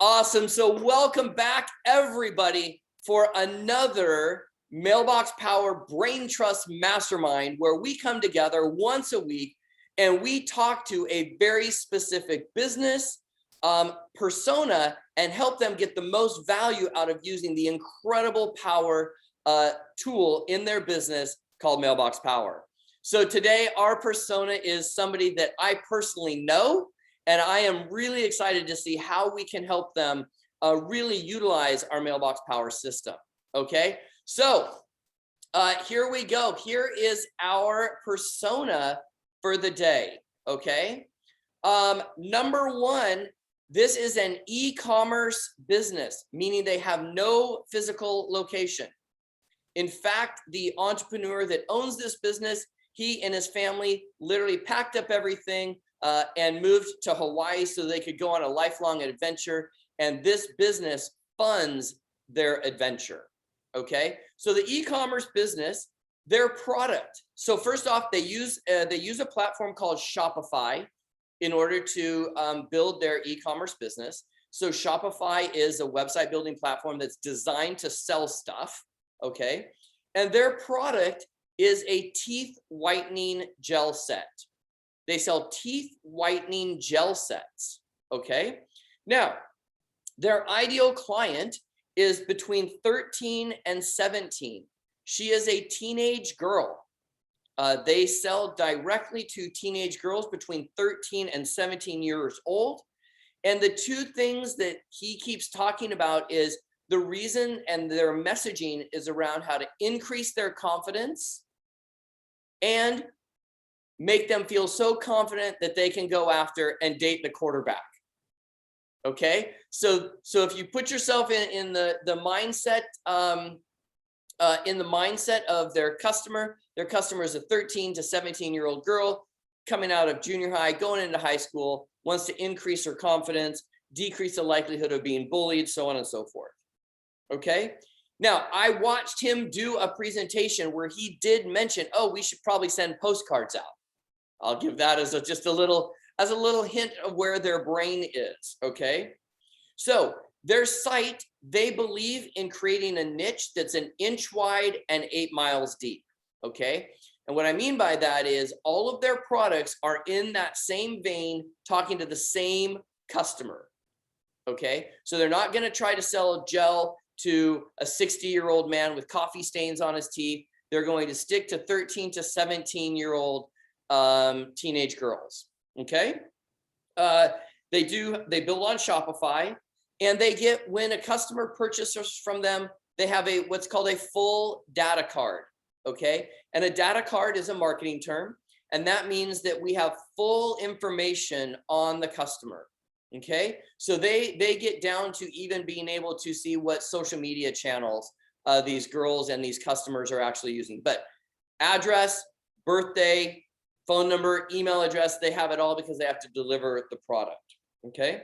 Awesome. So welcome back, everybody, for another Mailbox Power Brain Trust Mastermind, where we come together once a week and we talk to a very specific business persona and help them get the most value out of using the incredible power tool in their business called Mailbox Power. So today, our persona is somebody that I personally know, and I am really excited to see how we can help them really utilize our Mailbox Power system. Okay, so here we go. Here is our persona for the day. Okay, number one, this is an e-commerce business, meaning they have no physical location. In fact, the entrepreneur that owns this business, he and his family literally packed up everything and moved to Hawaii so they could go on a lifelong adventure. And this business funds their adventure. Okay, so the e-commerce business, their product. So first off, they use a platform called Shopify in order to build their e-commerce business. So Shopify is a website building platform that's designed to sell stuff. Okay, and their product is a teeth whitening gel set. They sell teeth whitening gel sets. Okay, now their ideal client is between 13 and 17. She is a teenage girl. They sell directly to teenage girls between 13 and 17 years old. And the two things that he keeps talking about is the reason, and their messaging is around how to increase their confidence and make them feel so confident that they can go after and date the quarterback. Okay, so if you put yourself in the mindset of their customer is a 13 to 17-year-old girl coming out of junior high, going into high school, wants to increase her confidence, decrease the likelihood of being bullied, so on and so forth. Okay, now I watched him do a presentation where he did mention, oh, we should probably send postcards out. I'll give that as a little hint of where their brain is. Okay, so their site, they believe in creating a niche that's an inch wide and 8 miles deep. Okay, and what I mean by that is all of their products are in that same vein, talking to the same customer. Okay, so they're not going to try to sell gel to a 60-year-old man with coffee stains on his teeth. They're going to stick to 13 to 17-year-old teenage girls. Okay, they build on Shopify, and they get, when a customer purchases from them, they have what's called a full data card. Okay, and a data card is a marketing term, and that means that we have full information on the customer. Okay, so they get down to even being able to see what social media channels these girls and these customers are actually using. But address, birthday, phone number, email address, they have it all because they have to deliver the product. Okay,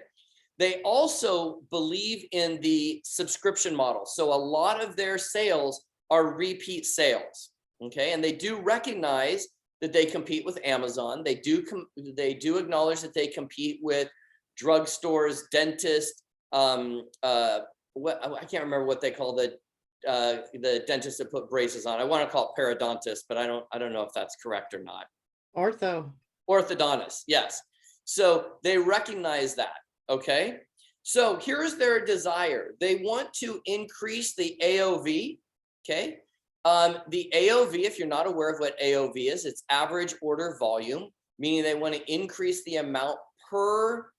they also believe in the subscription model. So a lot of their sales are repeat sales. Okay, and they do recognize that they compete with Amazon. They do acknowledge that they compete with drugstores, dentists. I can't remember what they call the dentists that put braces on. I want to call it periodontists, but I don't know if that's correct or not. Orthodontist, yes. So they recognize that. Okay, so here's their desire. They want to increase the AOV. Okay, the AOV, if you're not aware of what AOV is, it's average order volume, meaning they want to increase the amount per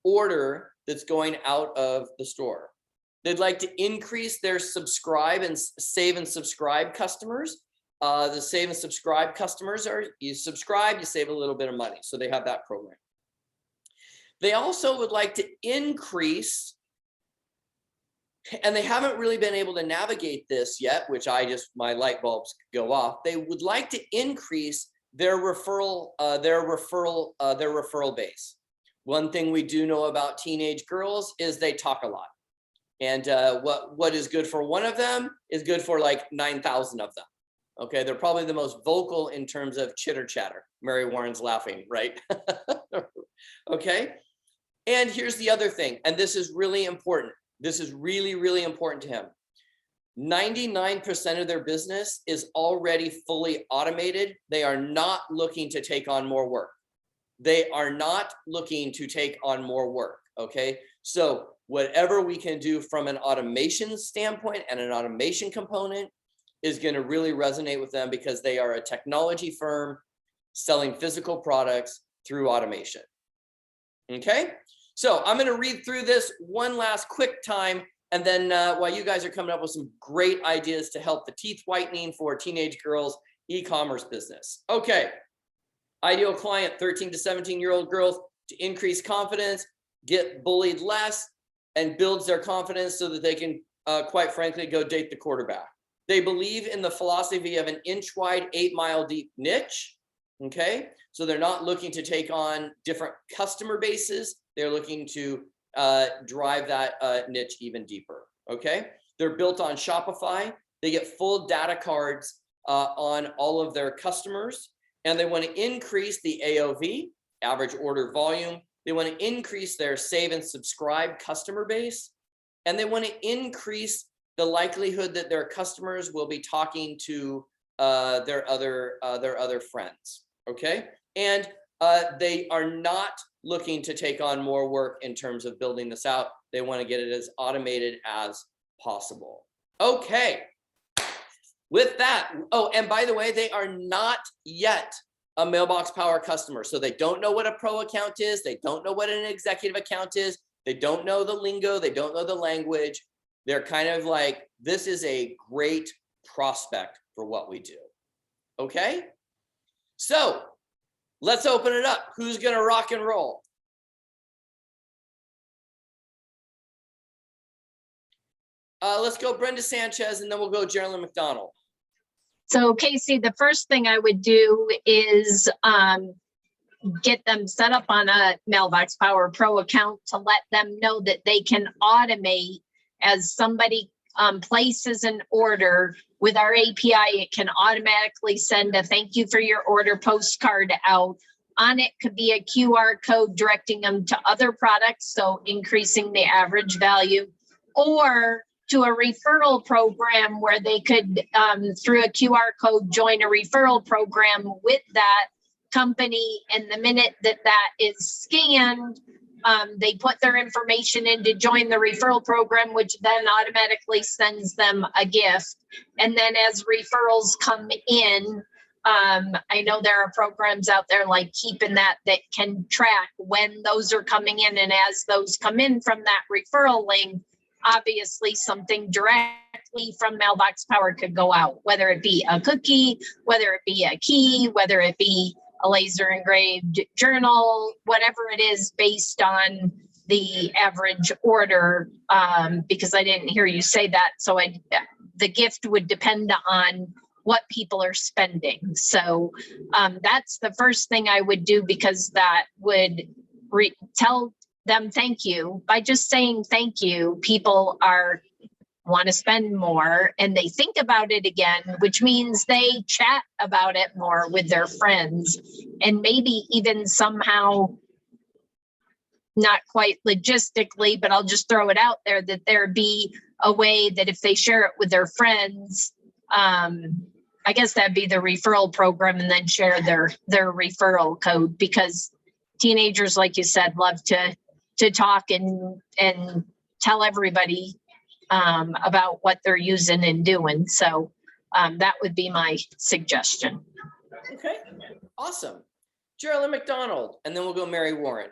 order that's going out of the store. They'd like to increase their subscribe and save and subscribe customers. The save and subscribe customers are, you subscribe, you save a little bit of money. So they have that program. They also would like to increase, and they haven't really been able to navigate this yet, which my light bulbs go off. They would like to increase their referral base. One thing we do know about teenage girls is they talk a lot. And what is good for one of them is good for like 9,000 of them. Okay, they're probably the most vocal in terms of chitter chatter. Mary Warren's laughing, right? Okay, And here's the other thing, and this is really important. This is really, really important to him. 99% of their business is already fully automated. They are not looking to take on more work. They are not looking to take on more work, okay? So whatever we can do from an automation standpoint and an automation component is going to really resonate with them, because they are a technology firm selling physical products through automation. Okay, so I'm going to read through this one last quick time, and then while you guys are coming up with some great ideas to help the teeth whitening for teenage girls e-commerce business. Okay, ideal client, 13 to 17-year-old girls, to increase confidence, get bullied less, and builds their confidence so that they can, quite frankly, go date the quarterback. They believe in the philosophy of an inch wide, 8 mile deep niche. Okay, so they're not looking to take on different customer bases. They're looking to drive that niche even deeper. Okay, they're built on Shopify. They get full data cards on all of their customers, and they want to increase the AOV, average order volume. They want to increase their save and subscribe customer base, and they want to increase the likelihood that their customers will be talking to their other friends. Okay, and they are not looking to take on more work in terms of building this out. They want to get it as automated as possible. Okay, with that, oh, and by the way, they are not yet a Mailbox Power customer, so they don't know what a pro account is. They don't know what an executive account is. They don't know the lingo. They don't know the language. They're kind of like, this is a great prospect for what we do. Okay, so let's open it up. Who's going to rock and roll? Let's go Brenda Sanchez, and then we'll go Jerilyn McDonald. So Casey, the first thing I would do is get them set up on a Mailbox Power Pro account to let them know that they can automate as somebody places an order with our API. It can automatically send a thank you for your order postcard out. On it could be a QR code directing them to other products, so increasing the average value, or to a referral program where they could, through a QR code, join a referral program with that company. And the minute that that is scanned, they put their information in to join the referral program, which then automatically sends them a gift. And then as referrals come in, I know there are programs out there like Keeping that can track when those are coming in. And as those come in from that referral link, obviously something directly from Mailbox Power could go out, whether it be a cookie, whether it be a key, whether it be a laser engraved journal, whatever it is based on the average order, because I didn't hear you say that. So the gift would depend on what people are spending. So that's the first thing I would do, because that would tell them thank you. By just saying thank you, people want to spend more, and they think about it again, which means they chat about it more with their friends, and maybe even somehow, not quite logistically, but I'll just throw it out there, that there be a way that if they share it with their friends, I guess that'd be the referral program, and then share their referral code, because teenagers, like you said, love to talk and tell everybody about what they're using and doing. So that would be my suggestion. Okay, awesome. Jerilyn McDonald, and then we'll go Mary Warren.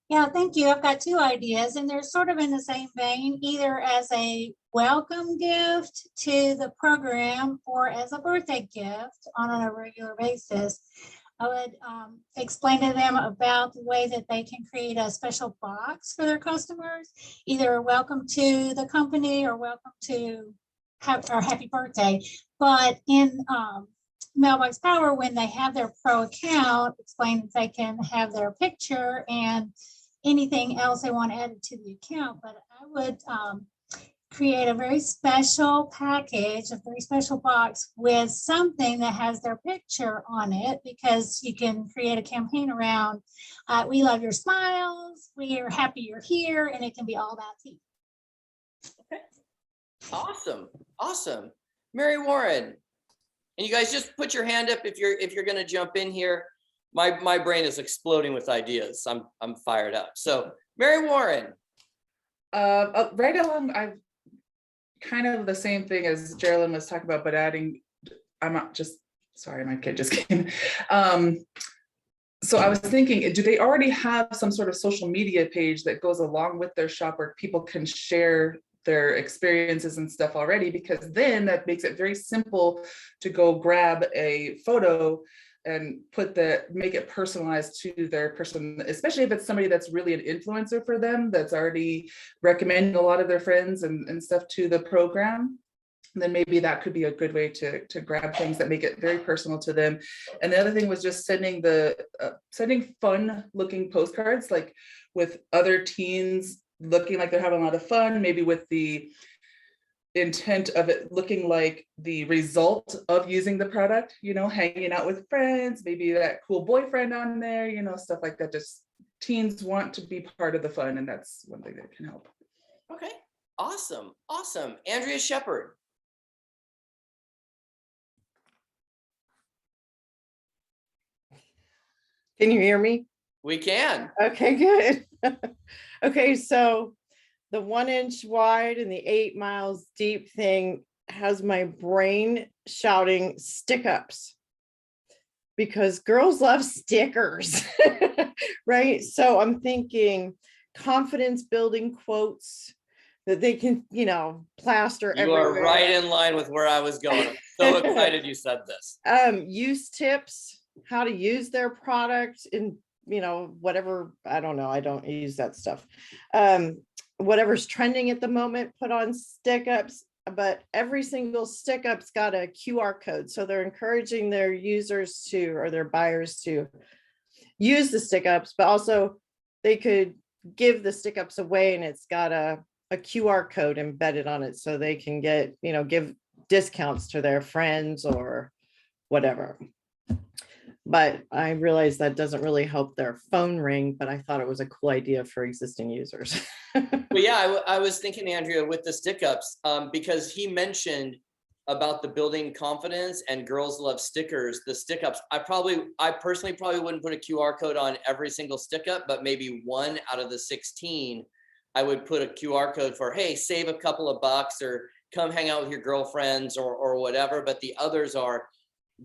Yeah, thank you. I've got two ideas, and they're sort of in the same vein, either as a welcome gift to the program or as a birthday gift on a regular basis. I would explain to them about the way that they can create a special box for their customers, either welcome to the company or welcome to happy birthday. But in Mailbox Power, when they have their pro account, explain that they can have their picture and anything else they want added to the account. But I would create a very special package, a very special box with something that has their picture on it, because you can create a campaign around we love your smiles, we are happy you're here, and it can be all about tea. Okay. Awesome. Mary Warren, and you guys just put your hand up if you're going to jump in here. My brain is exploding with ideas. I'm fired up. So Mary Warren. Right along, I've kind of the same thing as Jerilyn was talking about, but adding, I'm not just, sorry, my kid just came. So I was thinking, do they already have some sort of social media page that goes along with their shop where people can share their experiences and stuff already? Because then that makes it very simple to go grab a photo and make it personalized to their person, especially if it's somebody that's really an influencer for them, that's already recommending a lot of their friends and stuff to the program. Then maybe that could be a good way to grab things that make it very personal to them. And the other thing was just sending fun looking postcards, like with other teens looking like they're having a lot of fun, maybe with the intent of it looking like the result of using the product, hanging out with friends, maybe that cool boyfriend on there, stuff like that. Just teens want to be part of the fun, and that's one thing that can help. Okay, awesome. Andrea Shepard. Can you hear me? We can. Okay, good. Okay, so the 1 inch wide and the 8 miles deep thing has my brain shouting stick ups because girls love stickers, right? So I'm thinking confidence building quotes that they can, plaster everywhere. You are right in line with where I was going. I'm so excited you said this. Use tips, how to use their product in, whatever, I don't know. I don't use that stuff. Whatever's trending at the moment, put on stick ups, but every single stick up's got a QR code. So they're encouraging their users or their buyers to use the stick ups, but also they could give the stick ups away and it's got a QR code embedded on it so they can get, give discounts to their friends or whatever. But I realized that doesn't really help their phone ring, but I thought it was a cool idea for existing users. But yeah, I was thinking, Andrea, with the stick ups, because he mentioned about the building confidence and girls love stickers, the stick ups. I personally probably wouldn't put a QR code on every single stick up, but maybe 1 out of the 16, I would put a QR code for, hey, save a couple of bucks or come hang out with your girlfriends or whatever. But the others are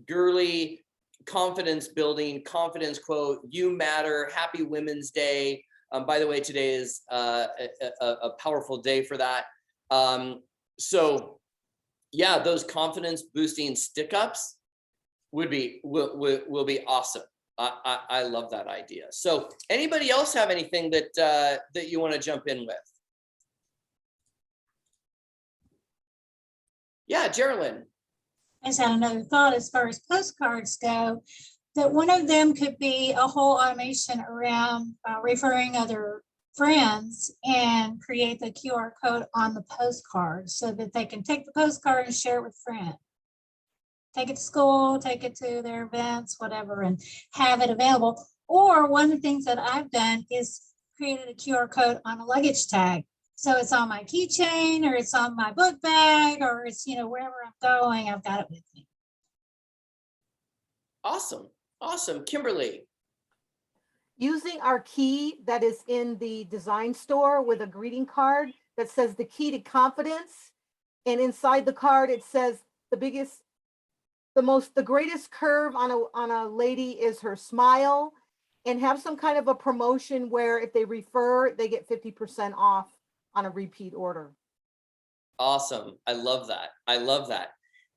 girly, confidence building, confidence quote, you matter, happy Women's Day. By the way, today is a powerful day for that. So yeah, those confidence boosting stick ups will be awesome. I love that idea. So anybody else have anything that you want to jump in with? Yeah, Jerilyn. I just had another thought as far as postcards go, that one of them could be a whole automation around referring other friends and create the QR code on the postcard so that they can take the postcard and share it with friends. Take it to school, take it to their events, whatever, and have it available. Or one of the things that I've done is created a QR code on a luggage tag. So it's on my keychain or it's on my book bag or it's, wherever I'm going, I've got it with me. Awesome. Kimberly. Using our key that is in the design store with a greeting card that says the key to confidence. And inside the card, it says the greatest curve on a lady is her smile, and have some kind of a promotion where if they refer, they get 50% off on a repeat order. Awesome. I love that.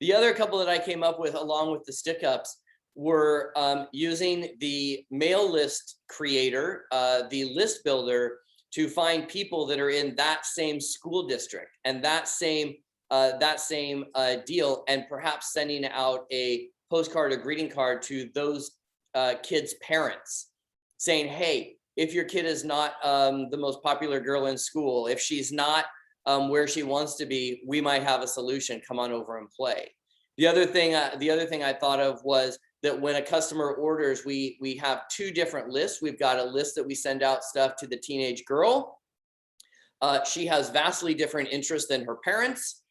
The other couple that I came up with along with the stick ups were using the mail list creator, the list builder, to find people that are in that same school district and that same deal, and perhaps sending out a postcard or greeting card to those kids' parents saying, hey, if your kid is not the most popular girl in school, if she's not where she wants to be, we might have a solution. Come on over and play. The other thing I thought of was that when a customer orders, we have two different lists. We've got a list that we send out stuff to the teenage girl. She has vastly different interests than her parents.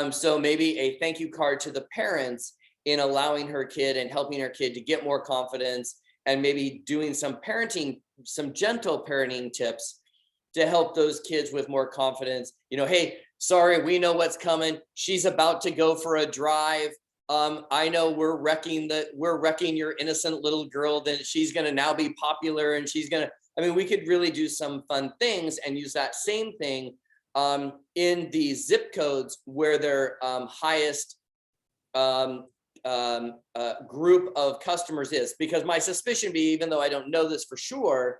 So maybe a thank you card to the parents in allowing her kid and helping her kid to get more confidence, and maybe doing some parenting, some gentle parenting tips to help those kids with more confidence. You know, hey, sorry, we know what's coming. She's about to go for a drive. I know we're wrecking your innocent little girl, then she's going to now be popular, and we could really do some fun things and use that same thing in the zip codes where their highest group of customers is. Because my suspicion be, even though I don't know this for sure,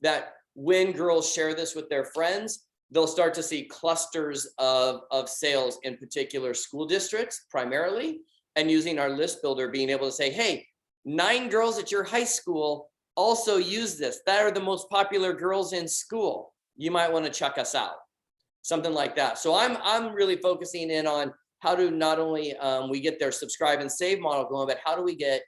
that when girls share this with their friends, they'll start to see clusters of sales in particular school districts primarily, and using our list builder, being able to say, hey, 9 girls at your high school also use this. That are the most popular girls in school. You might want to check us out. Something like that. So I'm really focusing in on how to not only we get their subscribe and save model going, but how do we get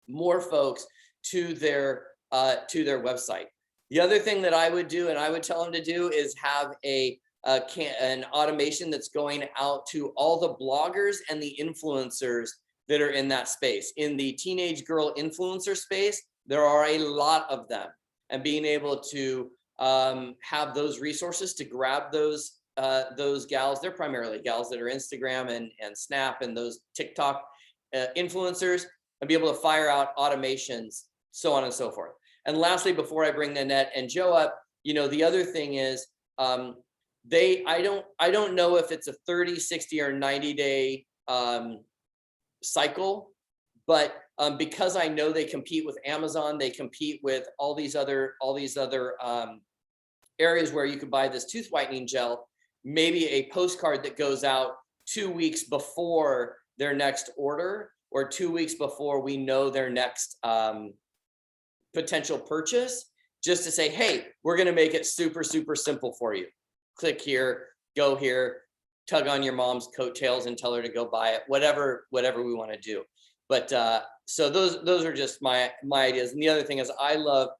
more folks to their website. The other thing that I would do, and I would tell them to do, is have an automation that's going out to all the bloggers and the influencers that are in that space. In the teenage girl influencer space, there are a lot of them, and being able to have those resources to grab those gals. They're primarily gals that are Instagram and Snap and those TikTok influencers, and be able to fire out automations, so on and so forth. And lastly, before I bring Nanette and Joe up, you know, the other thing is I don't know if it's a 30, 60 or 90 day cycle, but because I know they compete with Amazon, they compete with all these other areas where you could buy this tooth whitening gel, maybe a postcard that goes out 2 weeks before their next order, or 2 weeks before we know their next potential purchase, just to say, hey, we're going to make it super, super simple for you. Click here, go here, tug on your mom's coattails and tell her to go buy it, whatever we want to do. But so those are just my ideas. And the other thing is, I love,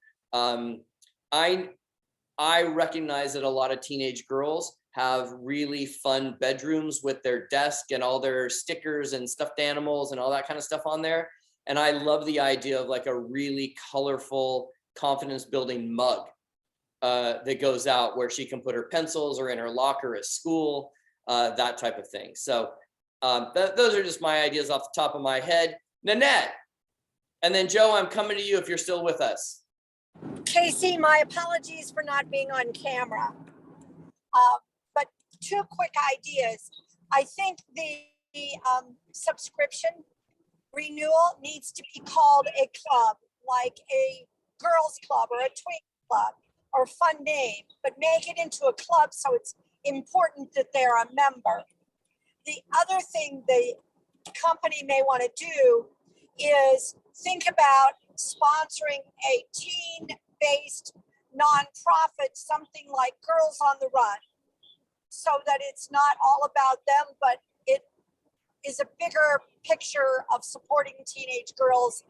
I recognize that a lot of teenage girls have really fun bedrooms with their desk and all their stickers and stuffed animals and all that kind of stuff on there. And I love the idea of like a really colorful confidence building mug that goes out where she can put her pencils, or in her locker at school, that type of thing. So those are just my ideas off the top of my head. Nanette, and then Joe, I'm coming to you if you're still with us. Casey, my apologies for not being on camera. But 2 quick ideas. I think the subscription renewal needs to be called a club, like a girls club or a twink club, or fun name, but make it into a club so it's important that they're a member. The other thing the company may want to do is think about sponsoring a teen-based nonprofit, something like Girls on the Run, so that it's not all about them, but it is a bigger picture of supporting teenage girls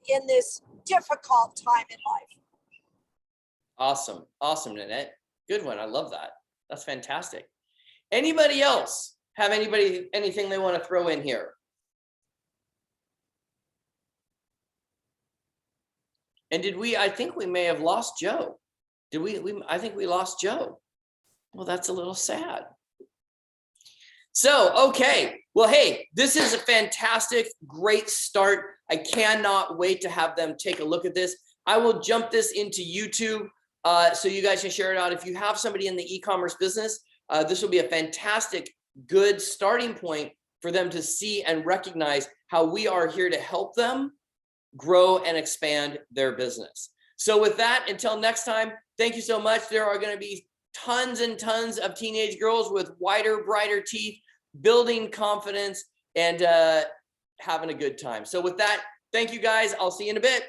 in this difficult time in life. Awesome, Nanette. Good one. I love that. That's fantastic. Anybody else have anything they want to throw in here? And I think we may have lost Joe. I think we lost Joe. Well, that's a little sad. So, okay. Well, hey, this is a fantastic, great start. I cannot wait to have them take a look at this. I will jump this into YouTube so you guys can share it out. If you have somebody in the e-commerce business, this will be a fantastic, good starting point for them to see and recognize how we are here to help them grow and expand their business. So with that, until next time, thank you so much. There are going to be tons and tons of teenage girls with whiter, brighter teeth, building confidence and having a good time. So with that, thank you guys. I'll see you in a bit.